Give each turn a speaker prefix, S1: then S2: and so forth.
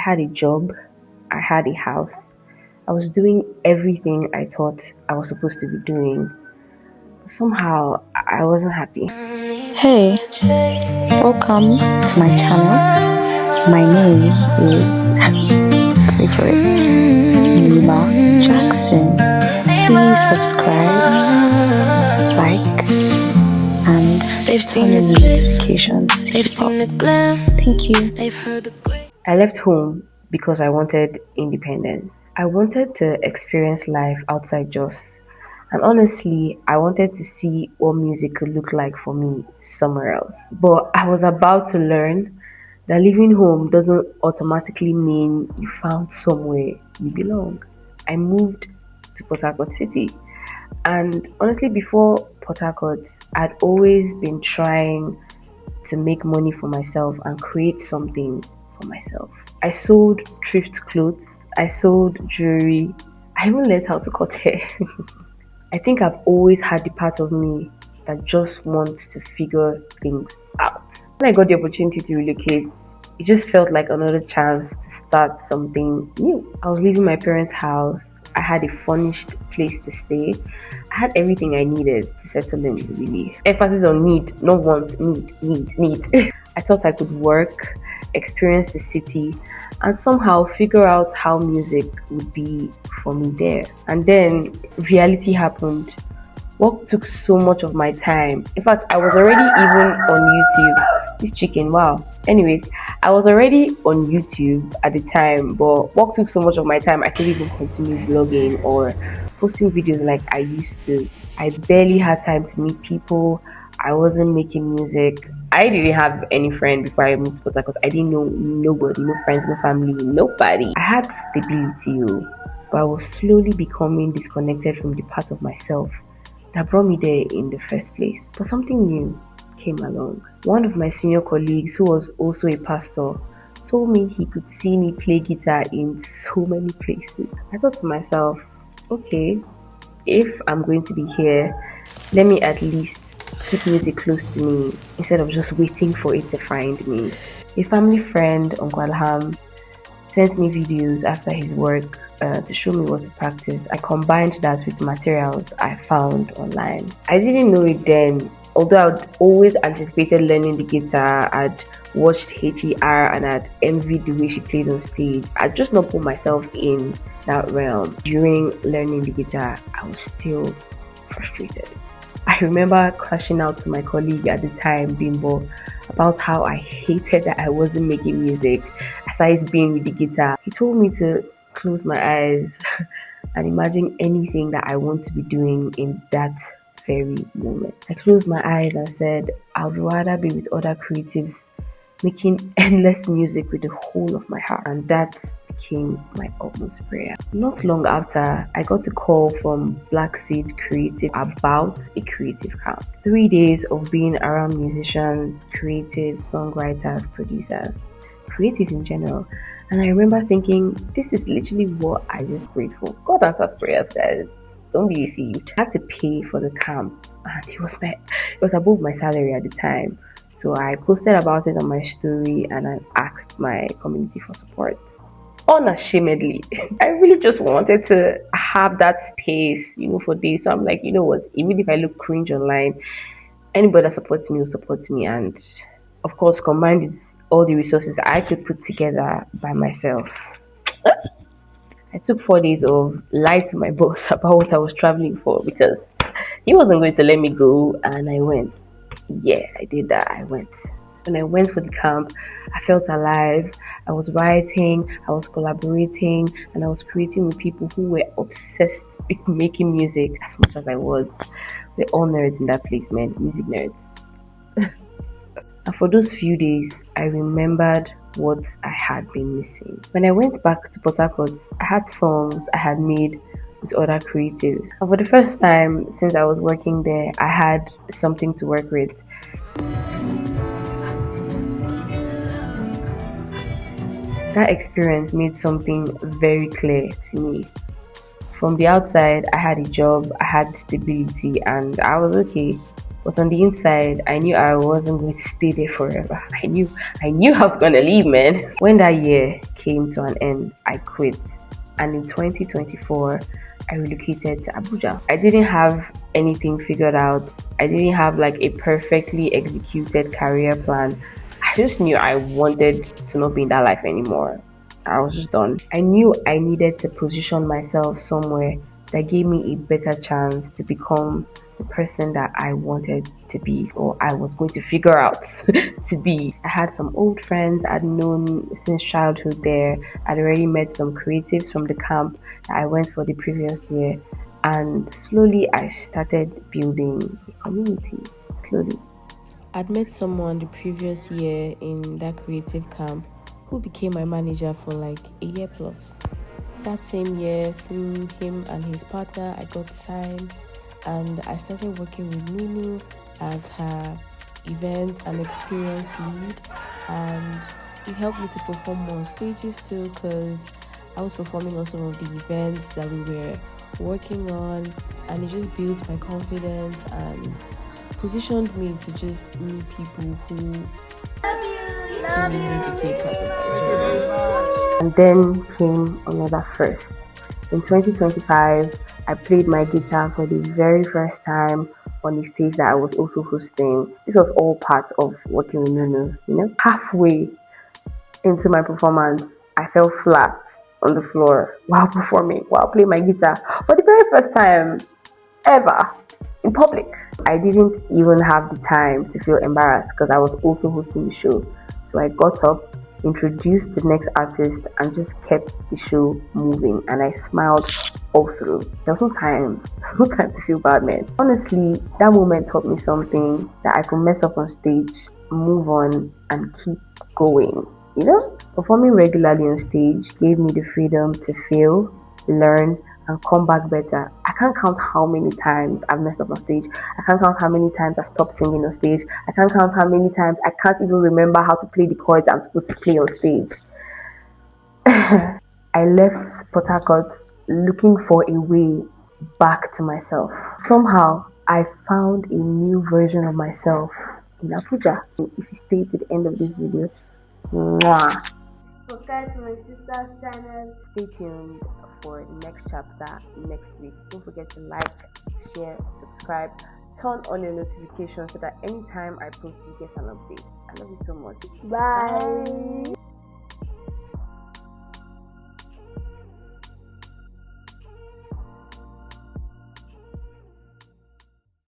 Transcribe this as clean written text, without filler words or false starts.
S1: had a job, I had a house. I was doing everything I thought I was supposed to be doing. But somehow, I wasn't happy.
S2: Hey, welcome to my channel. My name is wait for it, Meemah Jackson. Please subscribe, like, and turn on the notifications to keep up. Thank you.
S1: I left home because I wanted independence. I wanted to experience life outside Jos. And honestly, I wanted to see what music could look like for me somewhere else. But I was about to learn that leaving home doesn't automatically mean you found somewhere you belong. I moved to Port Harcourt City. And honestly, before Port Harcourt, I'd always been trying to make money for myself and create something for myself. I sold thrift clothes, I sold jewelry, I even learned how to cut hair. I think I've always had the part of me that just wants to figure things out. When I got the opportunity to relocate, it just felt like another chance to start something new. I was leaving my parents' house. I had a furnished place to stay. I had everything I needed to settle in, really. Emphasis on need, not want, need. I thought I could work, experience the city, and somehow figure out how music would be for me there. And then reality happened. Work took so much of my time. In fact, I was already even on YouTube. This chicken, wow. Anyways, I was already on YouTube at the time, but work took so much of my time I couldn't even continue vlogging or posting videos like I used to. I barely had time to meet people. I wasn't making music. I didn't have any friend before I moved to Port Harcourt. I didn't know nobody, no friends, no family, nobody. I had stability, but I was slowly becoming disconnected from the part of myself that brought me there in the first place. But something new came along. One of my senior colleagues, who was also a pastor, told me he could see me play guitar in so many places. I thought to myself, okay, if I'm going to be here, let me at least keep music close to me instead of just waiting for it to find me. A family friend, Uncle Alham, sent me videos after his work to show me what to practice. I combined that with materials I found online. I didn't know it then, although I'd always anticipated learning the guitar. I'd watched HER and I'd envied the way she played on stage. I'd just not put myself in that realm. During learning the guitar, I was still frustrated. I remember crashing out to my colleague at the time, Bimbo, about how I hated that I wasn't making music aside being with the guitar. He told me to close my eyes and imagine anything that I want to be doing in that very moment. I closed my eyes and said, I'd rather be with other creatives making endless music with the whole of my heart. And that became my utmost prayer. Not long after, I got a call from Black Seed Creative about a creative camp. 3 days of being around musicians, creatives, songwriters, producers, creatives in general. And I remember thinking, this is literally what I just prayed for. God answers prayers, guys. Don't be deceived. I had to pay for the camp, and it was above my salary at the time. So I posted about it on my story and I asked my community for support. Unashamedly, I really just wanted to have that space, for this. So I'm like, you know what? Even if I look cringe online, anybody that supports me will support me. And of course, combined with all the resources I could put together by myself. I took 4 days of lied to my boss about what I was traveling for because he wasn't going to let me go, and I went. Yeah, I did that. I went. When I went for the camp, I felt alive. I was writing, I was collaborating, and I was creating with people who were obsessed with making music as much as I was. We're all nerds in that place, man. Music nerds. And for those few days, I remembered what I had been missing. When I went back to Port Harcourt, I had songs I had made with other creatives. And for the first time since I was working there, I had something to work with. That experience made something very clear to me. From the outside, I had a job, I had stability, and I was okay. But on the inside, I knew I wasn't going to stay there forever. I knew I was gonna leave, man. When that year came to an end, I quit. And in 2024, I relocated to Abuja. I didn't have anything figured out. I didn't have like a perfectly executed career plan. I just knew I wanted to not be in that life anymore. I was just done. I knew I needed to position myself somewhere that gave me a better chance to become the person that I wanted to be, or I was going to figure out to be. I had some old friends I'd known since childhood there. I'd already met some creatives from the camp that I went for the previous year. And slowly I started building a community. Slowly. I'd met someone the previous year in that creative camp who became my manager for like a year plus. That same year, through him and his partner, I got signed and I started working with Nunu as her event and experience lead. And it helped me to perform more on stages too, because I was performing on some of the events that we were working on, and it just built my confidence and positioned me to just meet people who seemingly became part of my journey. And then came another first. In 2025, I played my guitar for the very first time on the stage that I was also hosting. This was all part of working with Nunu. Halfway into my performance, I fell flat on the floor while playing my guitar for the very first time ever in public. I didn't even have the time to feel embarrassed because I was also hosting the show. So I got up, introduced the next artist, and just kept the show moving. And I smiled all through. There was no time. There's no time to feel bad, man. Honestly, that moment taught me something, that I could mess up on stage, move on, and keep going. Performing regularly on stage gave me the freedom to fail, learn, and come back better. I can't count how many times I've messed up on stage. I can't count how many times I've stopped singing on stage. I can't count how many times I can't even remember how to play the chords I'm supposed to play on stage. I left Port Harcourt looking for a way back to myself. Somehow, I found a new version of myself in Abuja. If you stay to the end of this video, mwah. Subscribe to my sister's channel. Stay tuned for next chapter next week. Don't forget to like, share, subscribe, turn on your notifications so that anytime I post you get an update. I love you so much. Bye.